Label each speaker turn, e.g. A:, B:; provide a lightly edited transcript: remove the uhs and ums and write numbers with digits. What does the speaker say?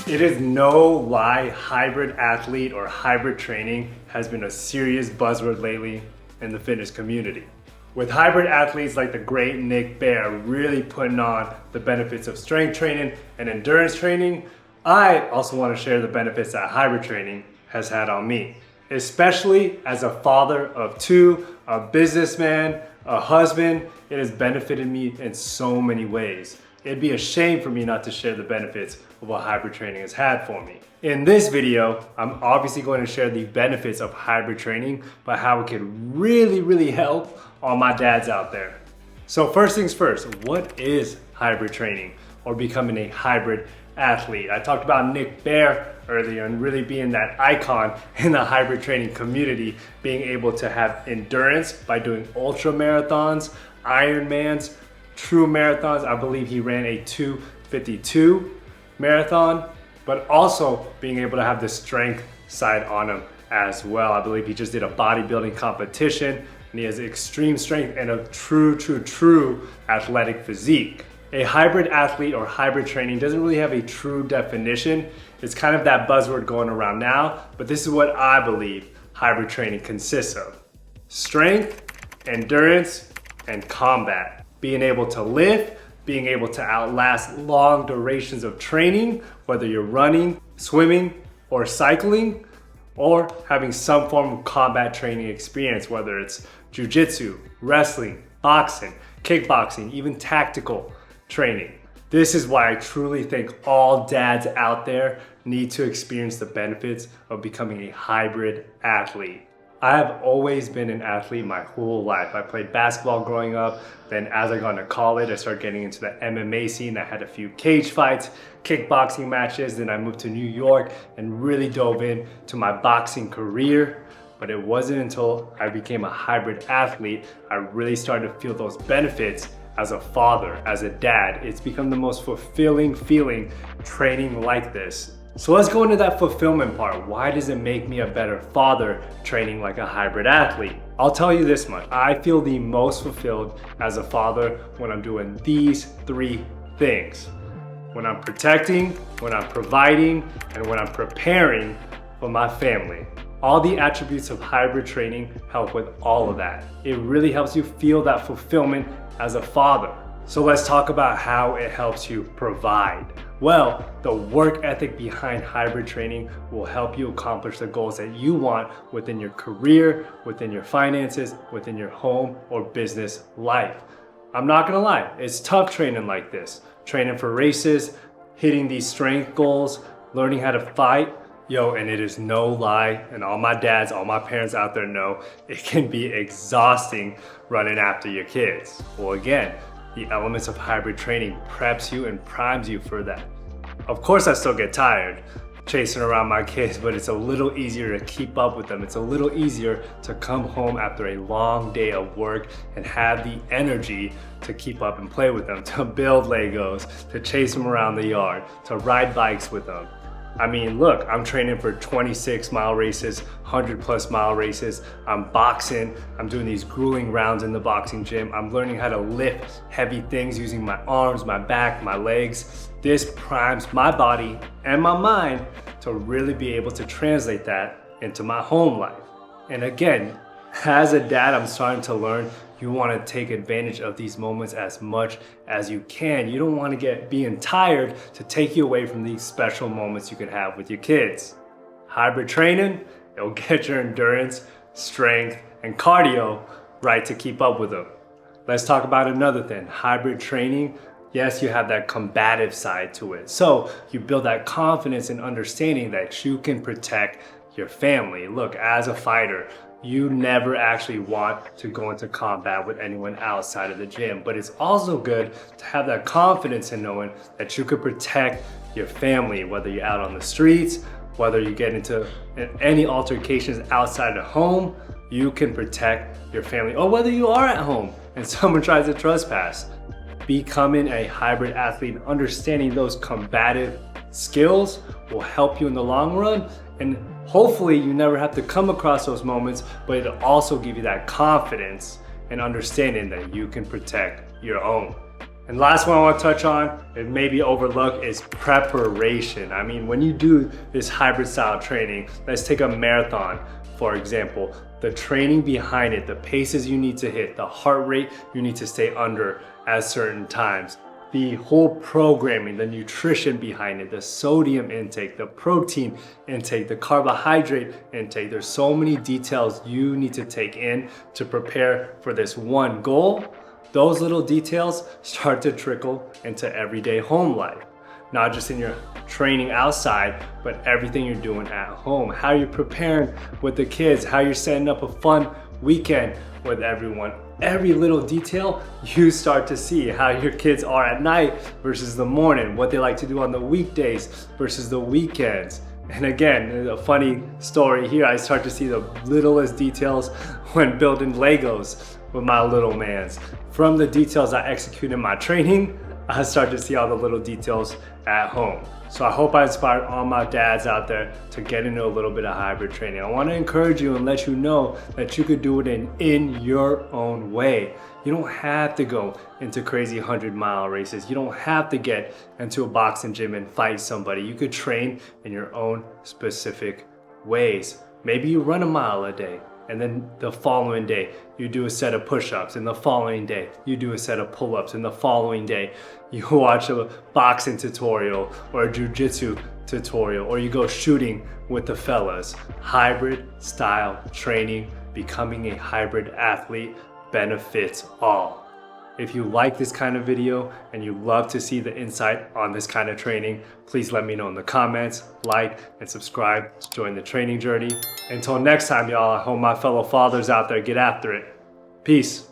A: It is no lie, hybrid athlete or hybrid training has been a serious buzzword lately in the fitness community. With hybrid athletes like the great Nick Bare really putting on the benefits of strength training and endurance training, I also want to share the benefits that hybrid training has had on me, especially as a father of two, a businessman, a husband. It has benefited me in so many ways. It'd be a shame for me not to share the benefits of what hybrid training has had for me. In this video, I'm obviously going to share the benefits of hybrid training, but how it could really help all my dads out there. So first things first, what is hybrid training or becoming a hybrid athlete? I talked about Nick Bare earlier and really being that icon in the hybrid training community, being able to have endurance by doing ultra marathons, Ironmans, true marathons. I believe he ran a 2:52 marathon, but also being able to have the strength side on him as well. I believe he just did a bodybuilding competition and he has extreme strength and a true athletic physique. A hybrid athlete or hybrid training doesn't really have a true definition. It's kind of that buzzword going around now, but this is what I believe hybrid training consists of: strength, endurance, and combat. Being able to lift, being able to outlast long durations of training, whether you're running, swimming, or cycling, or having some form of combat training experience, whether it's jiu-jitsu, wrestling, boxing, kickboxing, even tactical training. This is why I truly think all dads out there need to experience the benefits of becoming a hybrid athlete. I have always been an athlete my whole life. I played basketball growing up. Then as I got into college, I started getting into the MMA scene. I had a few cage fights, kickboxing matches. Then I moved to New York and really dove into my boxing career. But it wasn't until I became a hybrid athlete, I really started to feel those benefits as a father, as a dad. It's become the most fulfilling feeling training like this. So let's go into that fulfillment part. Why does it make me a better father training like a hybrid athlete? I'll tell you this much. I feel the most fulfilled as a father when I'm doing these three things: when I'm protecting, when I'm providing, and when I'm preparing for my family. All the attributes of hybrid training help with all of that. It really helps you feel that fulfillment as a father. So let's talk about how it helps you provide. Well, the work ethic behind hybrid training will help you accomplish the goals that you want within your career, within your finances, within your home or business life. I'm not gonna lie, it's tough training like this. Training for races, hitting these strength goals, learning how to fight. And it is no lie, and all my dads, all my parents out there know, it can be exhausting running after your kids. Well, again, the elements of hybrid training preps you and primes you for that. Of course, I still get tired chasing around my kids, but it's a little easier to keep up with them. It's a little easier to come home after a long day of work and have the energy to keep up and play with them, to build Legos, to chase them around the yard, to ride bikes with them. I mean, look, I'm training for 26-mile races, 100+ mile races. I'm boxing. I'm doing these grueling rounds in the boxing gym. I'm learning how to lift heavy things using my arms, my back, my legs. This primes my body and my mind to really be able to translate that into my home life. And again, as a dad, I'm starting to learn you want to take advantage of these moments as much as you can. You don't want to being tired to take you away from these special moments you can have with your kids. Hybrid training, it'll get your endurance, strength, and cardio right to keep up with them. Let's talk about another thing. Hybrid training, yes, you have that combative side to it. So you build that confidence and understanding that you can protect your family. Look, as a fighter, you never actually want to go into combat with anyone outside of the gym, but it's also good to have that confidence in knowing that you could protect your family, whether you're out on the streets, whether you get into any altercations outside the home, you can protect your family, or whether you are at home and someone tries to trespass. Becoming a hybrid athlete and understanding those combative skills will help you in the long run, and hopefully you never have to come across those moments, but it'll also give you that confidence and understanding that you can protect your own. And last one I want to touch on, and maybe overlooked, is preparation. I mean, when you do this hybrid style training, let's take a marathon, for example. The training behind it, the paces you need to hit, the heart rate you need to stay under at certain times, the whole programming, the nutrition behind it, the sodium intake, the protein intake, the carbohydrate intake. There's so many details you need to take in to prepare for this one goal. Those little details start to trickle into everyday home life. Not just in your training outside, but everything you're doing at home. How you're preparing with the kids, how you're setting up a fun weekend with everyone. Every little detail, you start to see how your kids are at night versus the morning, what they like to do on the weekdays versus the weekends. And again, a funny story here, I start to see the littlest details when building Legos with my little mans. From the details I execute in my training, I start to see all the little details at home. So I hope I inspired all my dads out there to get into a little bit of hybrid training. I want to encourage you and let you know that you could do it in your own way. You don't have to go into crazy 100-mile races. You don't have to get into a boxing gym and fight somebody. You could train in your own specific ways. Maybe you run a mile a day, and then the following day you do a set of push-ups, and the following day you do a set of pull-ups, and the following day you watch a boxing tutorial or a jiu-jitsu tutorial, or you go shooting with the fellas. Hybrid style training, becoming a hybrid athlete benefits all. If you like this kind of video and you love to see the insight on this kind of training, please let me know in the comments, like and subscribe to join the training journey. Until next time, y'all, I hope my fellow fathers out there get after it. Peace.